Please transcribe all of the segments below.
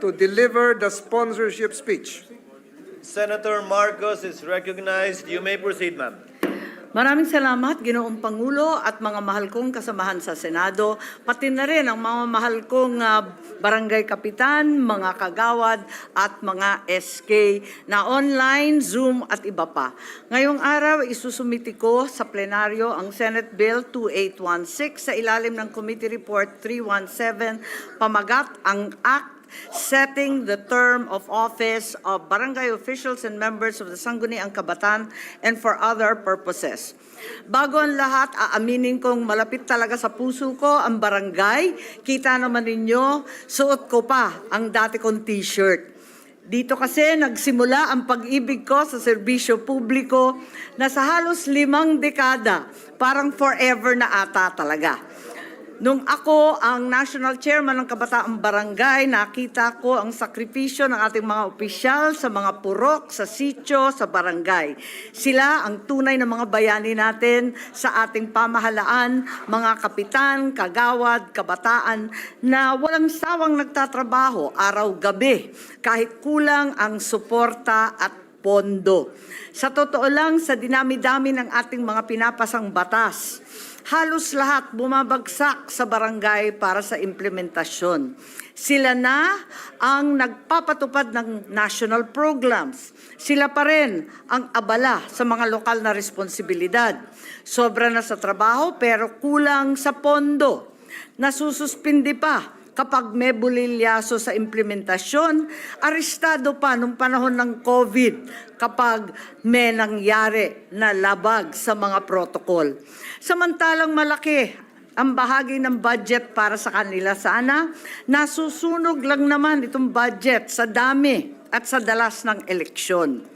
to deliver the sponsorship speech. Senator Marcos is recognized. You may proceed, ma'am. Maraming salamat, Ginoong Pangulo at mga mahal kong kasamahan sa Senado, pati na rin ang mga mahal kong barangay kapitan, mga kagawad at mga SK na online, Zoom at iba pa. Ngayong araw, isusumiti ko sa plenaryo ang Senate Bill 2816 sa ilalim ng Committee Report 317, pamagat ang Act setting the term of office of barangay officials and members of the Sangguniang Kabataan and for other purposes. Bago ang lahat, aaminin kong malapit talaga sa puso ko ang barangay. Kita naman ninyo, suot ko pa ang dati kong t-shirt. Dito kasi nagsimula ang pag-ibig ko sa serbisyo publiko na sa halos 5 dekada, parang forever na ata talaga. Nung ako ang National Chairman ng Kabataang Barangay, nakita ko ang sakripisyo ng ating mga opisyal sa mga purok, sa sityo, sa barangay. Sila ang tunay na mga bayani natin sa ating pamahalaan, mga kapitan, kagawad, kabataan na walang sawang nagtatrabaho araw-gabi kahit kulang ang suporta at pondo. Sa totoo lang, sa dinami-dami ng ating mga pinapasang batas, halos lahat bumabagsak sa barangay para sa implementasyon. Sila na ang nagpapatupad ng national programs. Sila pa rin ang abala sa mga lokal na responsibilidad. Sobra na sa trabaho pero kulang sa pondo. Nasususpindi pa kapag may bulilyaso sa implementasyon, arestado pa nung panahon ng COVID kapag may nangyari na labag sa mga protokol. Samantalang malaki ang bahagi ng budget para sa kanila sana, nasusunog lang naman itong budget sa dami at sa dalas ng eleksyon.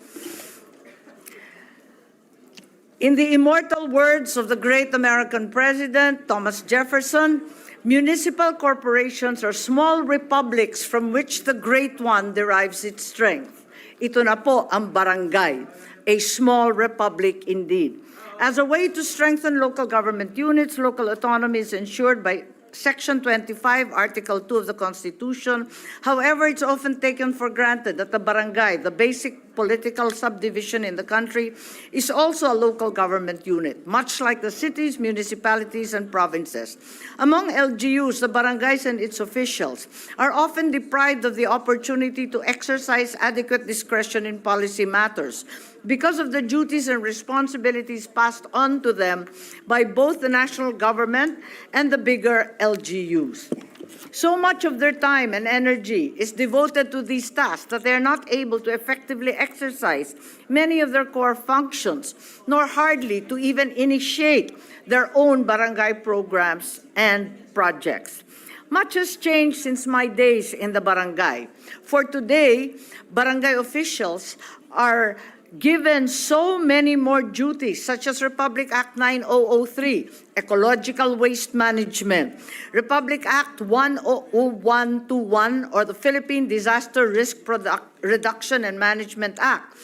In the immortal words of the great American President, Thomas Jefferson, municipal corporations are small republics from which the great one derives its strength. Ito na po ang barangay, a small republic indeed. As a way to strengthen local government units, local autonomy is ensured by Section 25, Article 2 of the Constitution. However, it's often taken for granted that the barangay, the basic political subdivision in the country, is also a local government unit, much like the cities, municipalities, and provinces. Among LGUs, the barangays and its officials are often deprived of the opportunity to exercise adequate discretion in policy matters because of the duties and responsibilities passed on to them by both the national government and the bigger LGUs. So much of their time and energy is devoted to these tasks that they are not able to effectively exercise many of their core functions, nor hardly to even initiate their own barangay programs and projects. Much has changed since my days in the barangay. For today, barangay officials are given so many more duties, such as Republic Act 9003, Ecological Waste Management, Republic Act 10121, or the Philippine Disaster Risk Reduction and Management Act,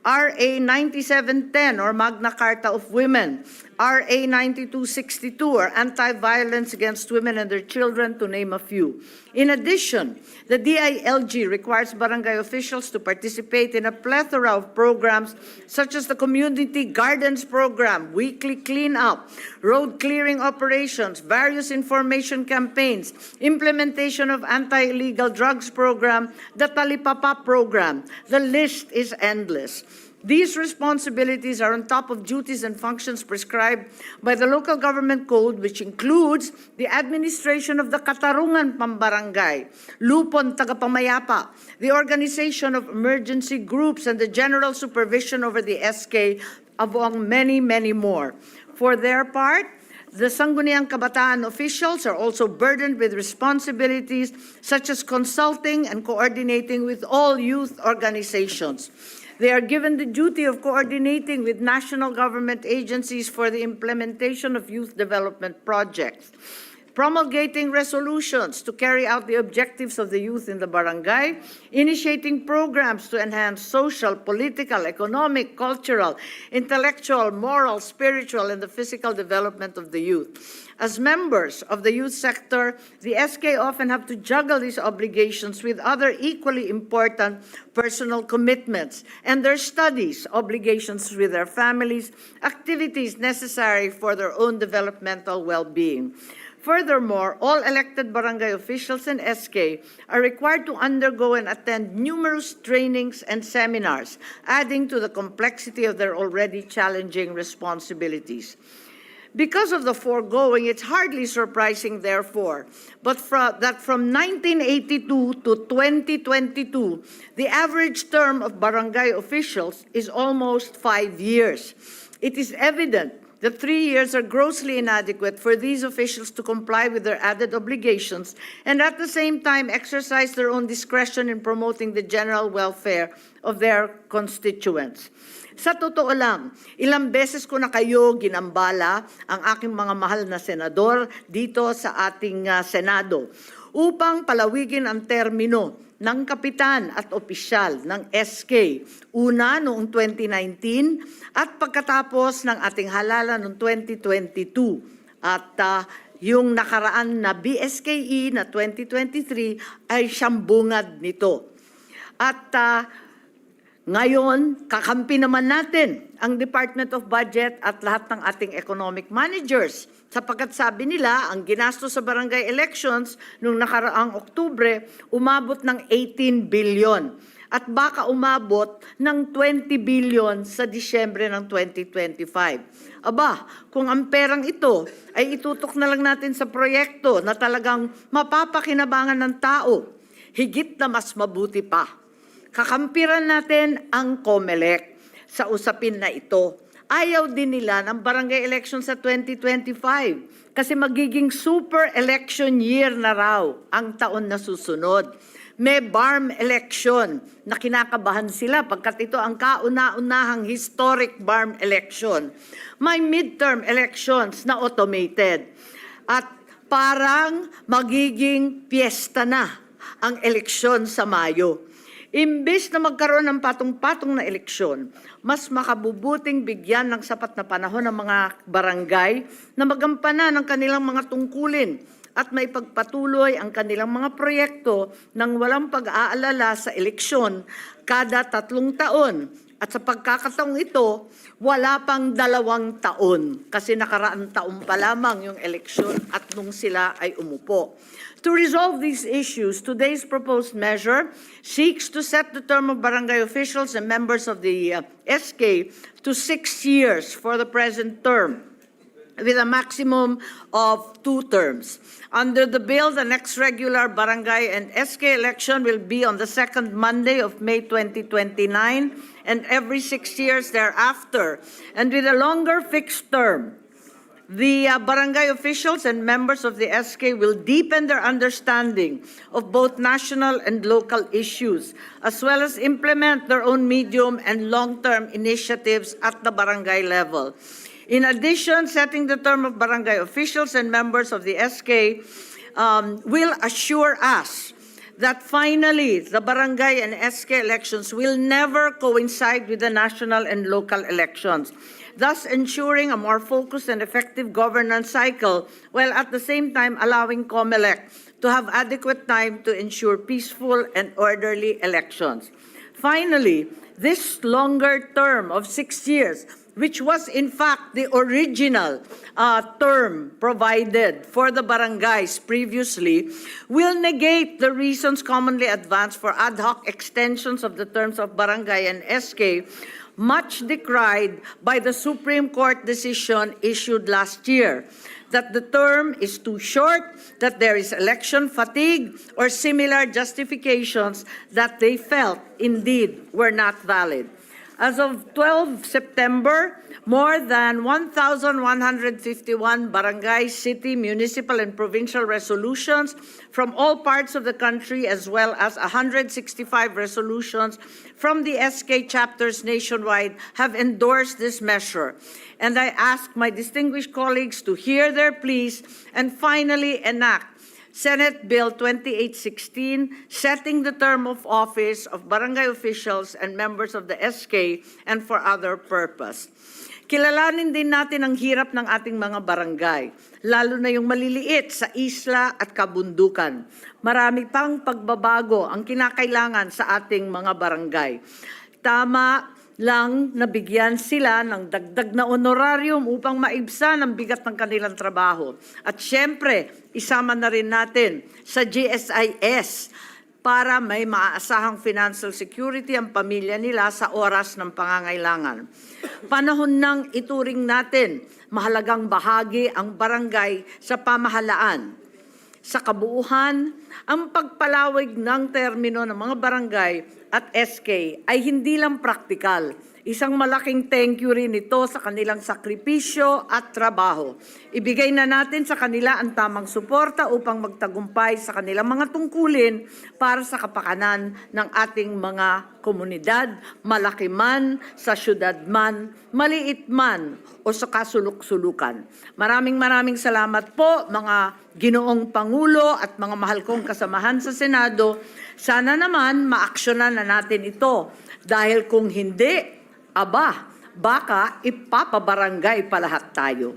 RA 9710, or Magna Carta of Women, RA 9262, or Anti-Violence Against Women and Their Children, to name a few. In addition, the DILG requires barangay officials to participate in a plethora of programs such as the Community Gardens Program, weekly cleanup, road clearing operations, various information campaigns, implementation of anti-illegal drugs program, the Talipapa program. The list is endless. These responsibilities are on top of duties and functions prescribed by the local government code, which includes the administration of the Katarungan Pambarangay, Lupon Tagapamayapa, the organization of emergency groups, and the general supervision over the SK, among many, many more. For their part, the Sangguniang Kabataan officials are also burdened with responsibilities such as consulting and coordinating with all youth organizations. They are given the duty of coordinating with national government agencies for the implementation of youth development projects. promulgating resolutions to carry out the objectives of the youth in the barangay, initiating programs to enhance social, political, economic, cultural, intellectual, moral, spiritual, and the physical development of the youth. As members of the youth sector, the SK often have to juggle these obligations with other equally important personal commitments and their studies, obligations with their families, activities necessary for their own developmental well-being. Furthermore, all elected barangay officials and SK are required to undergo and attend numerous trainings and seminars, adding to the complexity of their already challenging responsibilities. Because of the foregoing, it's hardly surprising, therefore, that from 1982 to 2022, the average term of barangay officials is almost 5 years. It is evident that 3 years are grossly inadequate for these officials to comply with their added obligations and at the same time exercise their own discretion in promoting the general welfare of their constituents. Sa totoo lang, ilang beses ko na kayo ginambala ang aking mga mahal na senador dito sa ating Senado upang palawigin ang termino ng kapitan at opisyal ng SK. Una noong 2019 at pagkatapos ng ating halalan noong 2022. At yung nakaraan na BSKE na 2023 ay siyang bungad nito. At ngayon, kakampi naman natin ang Department of Budget at lahat ng ating economic managers sapagkat sabi nila ang ginastos sa barangay elections noong nakaraang Oktubre umabot ng 18 billion at baka umabot ng 20 billion sa Disyembre ng 2025. Aba, kung ang perang ito ay itutok na lang natin sa proyekto na talagang mapapakinabangan ng tao, higit na mas mabuti pa. Kakampiran natin ang COMELEC sa usapin na ito. Ayaw din nila ng barangay election sa 2025 kasi magiging super election year na raw ang taon na susunod. May BARM election na kinakabahan sila pagkat ito ang kauna-unahang historic BARM election. May midterm elections na automated at parang magiging piyesta na ang eleksyon sa Mayo. Imbes na magkaroon ng patong-patong na eleksyon, mas makabubuting bigyan ng sapat na panahon ng mga barangay na magampanan ng kanilang mga tungkulin at may pagpatuloy ang kanilang mga proyekto nang walang pag-aalala sa eleksyon kada 3 taon. At sa pagkakataong ito, wala pang 2 taon kasi nakaraang taon pa lamang yung eleksyon at nung sila ay umupo. To resolve these issues, today's proposed measure seeks to set the term of barangay officials and members of the SK to 6 years for the present term, with a maximum of 2 terms. Under the bill, the next regular barangay and SK election will be on the 2nd Monday of May 2029 and every 6 years thereafter, and with a longer fixed term. The barangay officials and members of the SK will deepen their understanding of both national and local issues, as well as implement their own medium and long-term initiatives at the barangay level. In addition, setting the term of barangay officials and members of the SK will assure us that finally the barangay and SK elections will never coincide with the national and local elections, thus ensuring a more focused and effective governance cycle, while at the same time allowing COMELEC to have adequate time to ensure peaceful and orderly elections. Finally, this longer term of 6 years, which was in fact the original term provided for the barangays previously, will negate the reasons commonly advanced for ad hoc extensions of the terms of barangay and SK, much decried by the Supreme Court decision issued last year, that the term is too short, that there is election fatigue, or similar justifications that they felt indeed were not valid. As of 12 September, more than 1,151 barangay, city, municipal, and provincial resolutions from all parts of the country, as well as 165 resolutions from the SK chapters nationwide, have endorsed this measure. And I ask my distinguished colleagues to hear their pleas and finally enact Senate Bill 2816, setting the term of office of barangay officials and members of the SK and for other purpose. Kilalanin din natin ang hirap ng ating mga barangay, lalo na yung maliliit sa isla at kabundukan. Marami pang pagbabago ang kinakailangan sa ating mga barangay. Tama lang nabigyan sila ng dagdag na honorarium upang maibsan ang bigat ng kanilang trabaho. At syempre, isama na rin natin sa GSIS para may maaasahang financial security ang pamilya nila sa oras ng pangangailangan. Panahon nang ituring natin mahalagang bahagi ang barangay sa pamahalaan. Sa kabuuan, ang pagpalawig ng termino ng mga barangay at SK ay hindi lang praktikal. Isang malaking thank you rin ito sa kanilang sakripisyo at trabaho. Ibigay na natin sa kanila ang tamang suporta upang magtagumpay sa kanilang mga tungkulin para sa kapakanan ng ating mga komunidad, malaki man, sa syudad man, maliit man, o sa kasuluk-sulukan. Maraming salamat po mga Ginoong Pangulo at mga mahal kong kasamahan sa Senado. Sana naman maaksyonan na natin ito dahil kung hindi, baka ipapabarangay pa lahat tayo.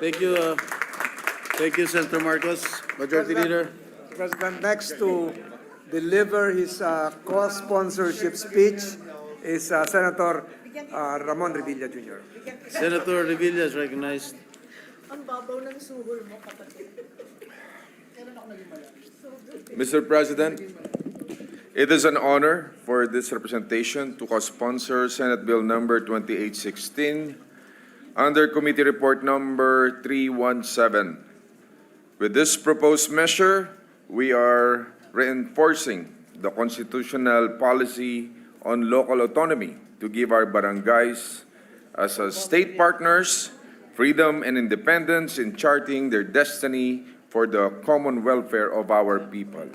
Thank you, Senator Marcos. Majority Leader. President, next to deliver his co-sponsorship speech is Senator Ramon Revilla Jr. Senator Revilla is recognized. Ang babaw ng suhol mo, kapatid. Mr. President, it is an honor for this representation to co-sponsor Senate Bill number 2816 under Committee Report number 317. With this proposed measure, we are reinforcing the constitutional policy on local autonomy to give our barangays as state partners freedom and independence in charting their destiny for the common welfare of our people.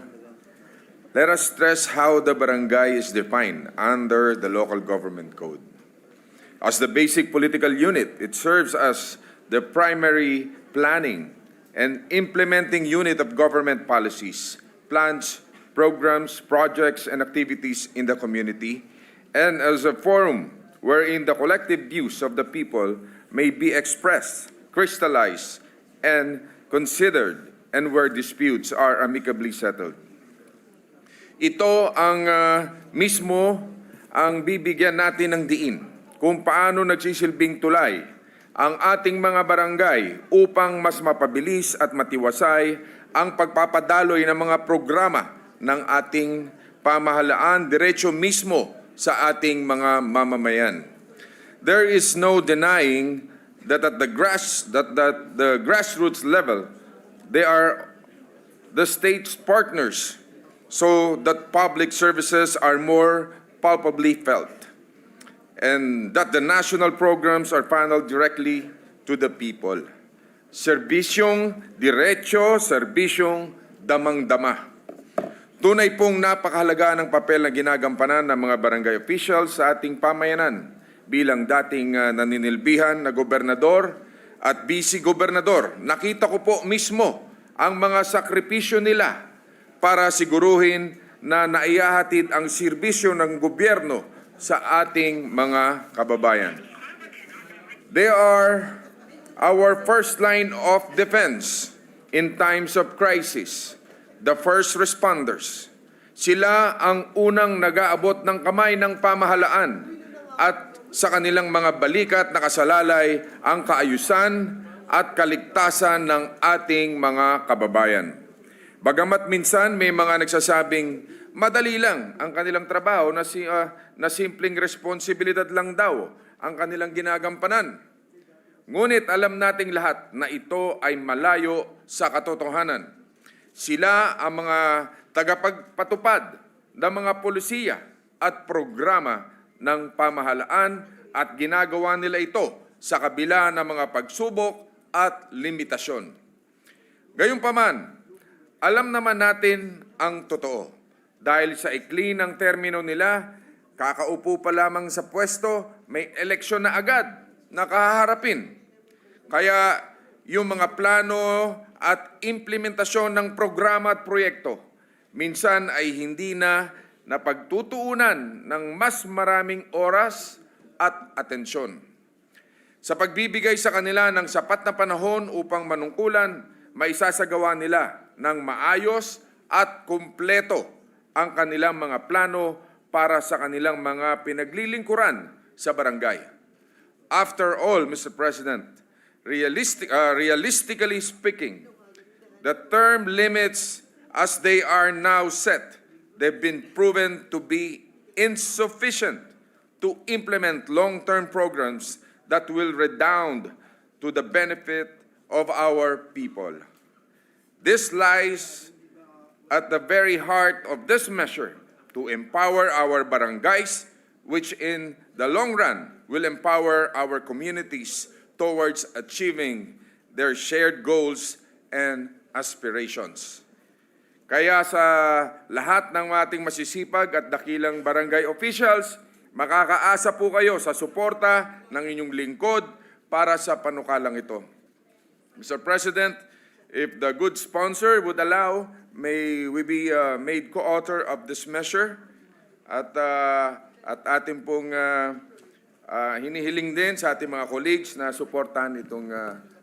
Let us stress how the barangay is defined under the local government code. As the basic political unit, it serves as the primary planning and implementing unit of government policies, plans, programs, projects, and activities in the community, and as a forum wherein the collective views of the people may be expressed, crystallized, and considered, and where disputes are amicably settled. Ito ang mismo ang bibigyan natin ng diin kung paano nagsisilbing tulay ang ating mga barangay upang mas mapabilis at matiwasay ang pagpapadaloy ng mga programa ng ating pamahalaan diretso mismo sa ating mga mamamayan. There is no denying that at the grassroots level, they are the state's partners, so that public services are more palpably felt, and that the national programs are funneled directly to the people. Serbisyong diretso, serbisyong damang-dama. Tunay pong napakahalaga ng papel na ginagampanan ng mga barangay officials sa ating pamayanan bilang dating naninilbihan na gobernador at vice-gobernador. Nakita ko po mismo ang mga sakripisyo nila para siguruhin na naihahatid ang serbisyo ng gobyerno sa ating mga kababayan. They are our first line of defense in times of crisis, the first responders. Sila ang unang nag-aabot ng kamay ng pamahalaan at sa kanilang mga balikat nakasalalay ang kaayusan at kaligtasan ng ating mga kababayan. Bagamat minsan may mga nagsasabing madali lang ang kanilang trabaho na simpleng responsibilidad lang daw ang kanilang ginagampanan. Ngunit alam nating lahat na ito ay malayo sa katotohanan. Sila ang mga tagapagpatupad ng mga polisiya at programa ng pamahalaan at ginagawa nila ito sa kabila ng mga pagsubok at limitasyon. Gayunpaman, alam naman natin ang totoo. Dahil sa ikli ng termino nila, kakaupo pa lamang sa pwesto, may eleksyon na agad na kahaharapin. Kaya yung mga plano at implementasyon ng programa at proyekto, minsan ay hindi na napagtutuunan ng mas maraming oras at atensyon. Sa pagbibigay sa kanila ng sapat na panahon upang manungkulan, maisasagawa nila ng maayos at kumpleto ang kanilang mga plano para sa kanilang mga pinaglilingkuran sa barangay. After all, Mr. President, realistically speaking, the term limits as they are now set, they've been proven to be insufficient to implement long-term programs that will redound to the benefit of our people. This lies at the very heart of this measure to empower our barangays, which in the long run will empower our communities towards achieving their shared goals and aspirations. Kaya sa lahat ng ating masisipag at dakilang barangay officials, makakaasa po kayo sa suporta ng inyong lingkod para sa panukalang ito. Mr. President, if the good sponsor would allow, may we be made co-author of this measure at ating pong hinihiling din sa ating mga colleagues na suportahan itong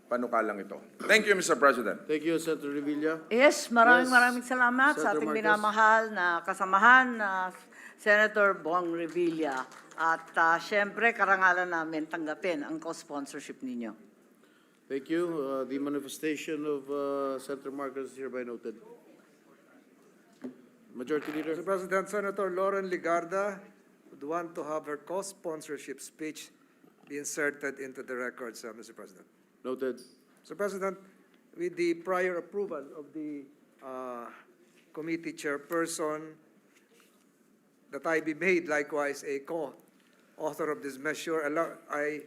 panukalang ito. Thank you, Mr. President. Thank you, Senator Revilla. Yes, maraming salamat sa Senator ating Marcos. minamahal na kasamahan na Senator Bong Revilla. At syempre, karangalan namin tanggapin ang co-sponsorship ninyo. Thank you. The manifestation of Senator Marcos is hereby noted. Majority Leader. Mr. President, Senator Lauren Ligarda would want to have her co-sponsorship speech be inserted into the records, Mr. President. Noted. Mr. President, with the prior approval of the committee chairperson, that I be made likewise a co-author of this measure, I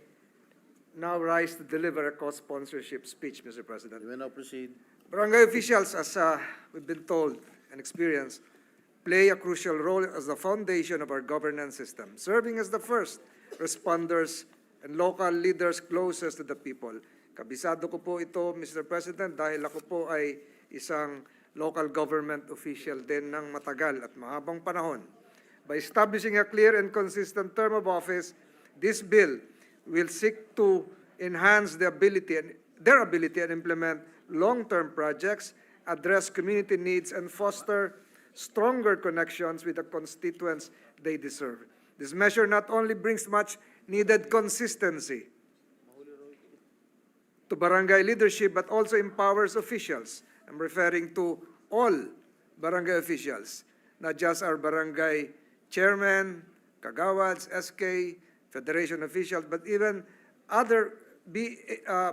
now rise to deliver a co-sponsorship speech, Mr. President. You may now proceed. Barangay officials, as we've been told and experienced, play a crucial role as the foundation of our governance system, serving as the first responders and local leaders closest to the people. Kabisado ko po ito, Mr. President, dahil ako po ay isang local government official din ng matagal at mahabang panahon. By establishing a clear and consistent term of office, this bill will seek to enhance their ability and implement long-term projects, address community needs, and foster stronger connections with the constituents they deserve. This measure not only brings much-needed consistency to barangay leadership, but also empowers officials. I'm referring to all barangay officials, not just our barangay chairman, kagawads, SK, federation officials, but even other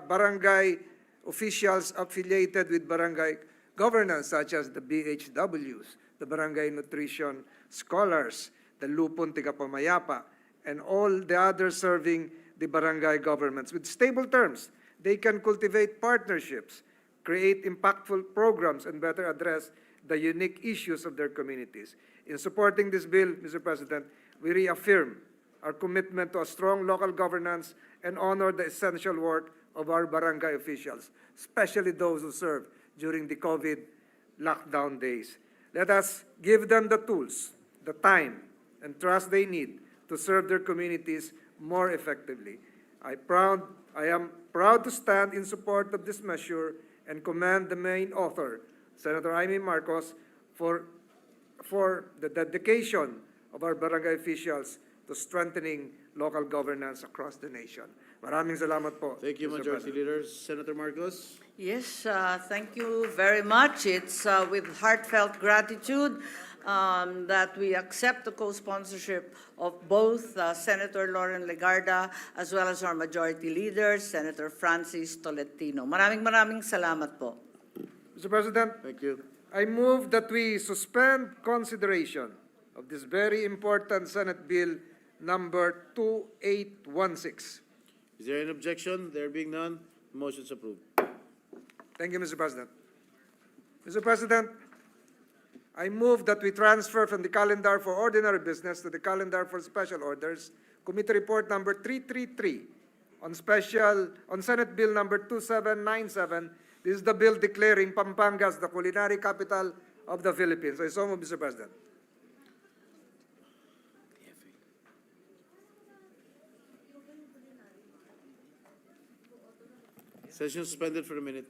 barangay officials affiliated with barangay governance, such as the BHWs, the barangay nutrition scholars, the Lupon Tigapamayapa, and all the others serving the barangay governments. With stable terms, they can cultivate partnerships, create impactful programs, and better address the unique issues of their communities. In supporting this bill, Mr. President, we reaffirm our commitment to a strong local governance and honor the essential work of our barangay officials, especially those who served during the COVID lockdown days. Let us give them the tools, the time, and trust they need to serve their communities more effectively. I am proud to stand in support of this measure and commend the main author, Senator Marcos, for the dedication of our barangay officials to strengthening local governance across the nation. Maraming salamat po. Thank you, Mr. Majority President. Leader. Senator Marcos. Yes, thank you very much. It's with heartfelt gratitude that we accept the co-sponsorship of both Senator Lauren Legarda as well as our Majority Leader, Senator Francis Tolentino. Maraming salamat po. Mr. President, Thank you. I move that we suspend consideration of this very important Senate Bill number 2816. Is there an objection? There being none, motion is approved. Thank you, Mr. President. Mr. President, I move that we transfer from the calendar for ordinary business to the calendar for special orders, Committee Report number 333 on Senate Bill number 2797. This is the bill declaring Pampanga as the culinary capital of the Philippines. I so move, Mr. President. Session suspended for a minute.